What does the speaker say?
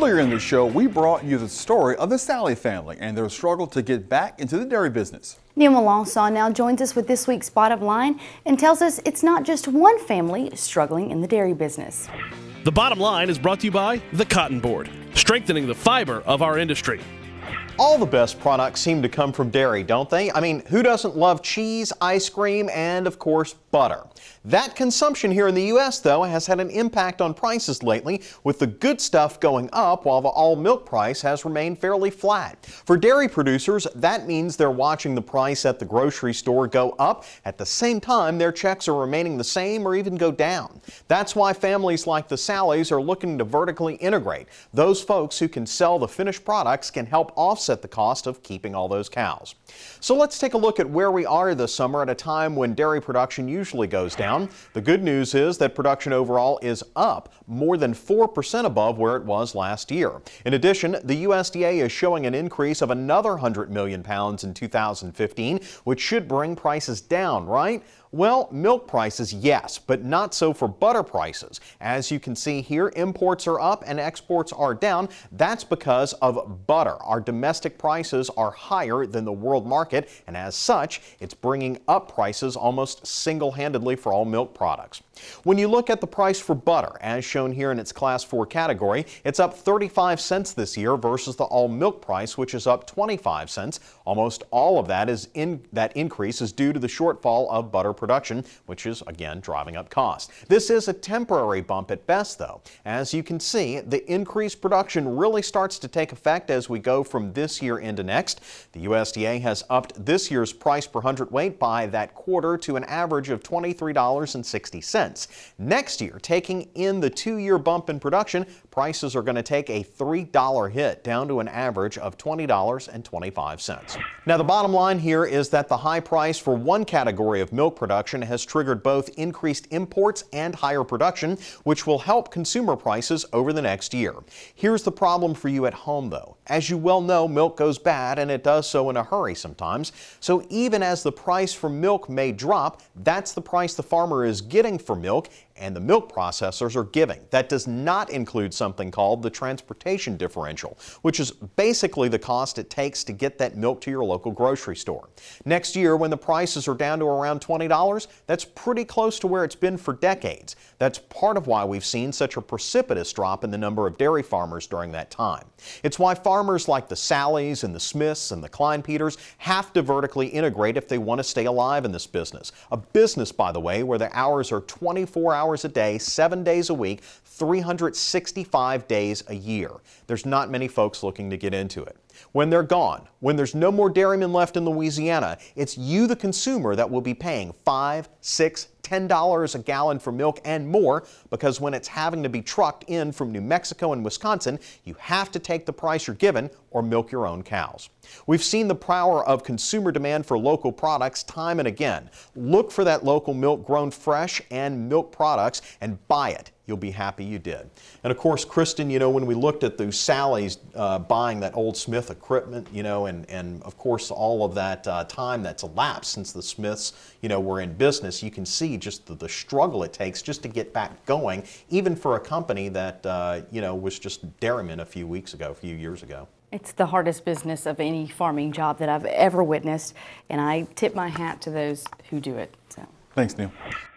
Earlier in the show, we brought you the story of the Sally family and their struggle to get back into the dairy business. Neil Melancon now joins us with this week's Bottom Line and tells us it's not just one family struggling in the dairy business. The Bottom Line is brought to you by the Cotton Board, strengthening the fiber of our industry. All the best products seem to come from dairy, don't they? I mean, who doesn't love cheese, ice cream, and of course, butter? That consumption here in the U.S., though, has had an impact on prices lately, with the good stuff going up while the all milk price has remained fairly flat. For dairy producers, that means they're watching the price at the grocery store go up. At the same time, their checks are remaining the same or even go down. That's why families like the Sallys are looking to vertically integrate. Those folks who can sell the finished products can help offset the cost of keeping all those cows. So let's take a look at where we are this summer at a time when dairy production usually goes down. The good news is that production overall is up more than 4% above where it was last year. In addition, the USDA is showing an increase of another 100 million pounds in 2015, which should bring prices down, right? Well, milk prices, yes, but not so for butter prices. As you can see here, imports are up and exports are down. That's because of butter. Our domestic prices are higher than the world market, and as such, it's bringing up prices almost single-handedly for all milk products. When you look at the price for butter, as shown here in its Class 4 category, it's up 35 cents this year versus the all milk price, which is up 25 cents. Almost all of that increase is due to the shortfall of butter production, which is again driving up costs. This is a temporary bump at best, though. As you can see, the increased production really starts to take effect as we go from this year into next. The USDA has upped this year's price per hundredweight by that quarter to an average of $23.60. Next year, taking in the 2-year bump in production, prices are going to take a $3 hit down to an average of $20.25. Now, the bottom line here is that the high price for one category of milk production has triggered both increased imports and higher production, which will help consumer prices over the next year. Here's the problem for you at home, though. As you well know, milk goes bad, and it does so in a hurry sometimes. So even as the price for milk may drop, that's the price the farmer is getting for milk, and the milk processors are giving. That does not include something called the transportation differential, which is basically the cost it takes to get that milk to your local grocery store. Next year, when the prices are down to around $20, that's pretty close to where it's been for decades. That's part of why we've seen such a precipitous drop in the number of dairy farmers during that time. It's why farmers like the Sallys and the Smiths and the Klein Peters have to vertically integrate if they want to stay alive in this business. A business, by the way, where the hours are 24 hours a day, 7 days a week, 365 days a year. There's not many folks looking to get into it. When they're gone, when there's no more dairymen left in Louisiana, it's you, the consumer, that will be paying $5, $6, $10 a gallon for milk and more, because when it's having to be trucked in from New Mexico and Wisconsin, you have to take the price you're given or milk your own cows. We've seen the power of consumer demand for local products time and again. Look for that local milk grown fresh and milk products and buy it. You'll be happy you did. And of course, Kristen, you know, when we looked at those Sallys buying that old Smith equipment, you know, and of course all of that time that's elapsed since the Smiths, you know, were in business, you can see just the struggle it takes just to get back going, even for a company that, you know, was just dairymen a few years ago. It's the hardest business of any farming job that I've ever witnessed, and I tip my hat to those who do it. So. Thanks, Neil.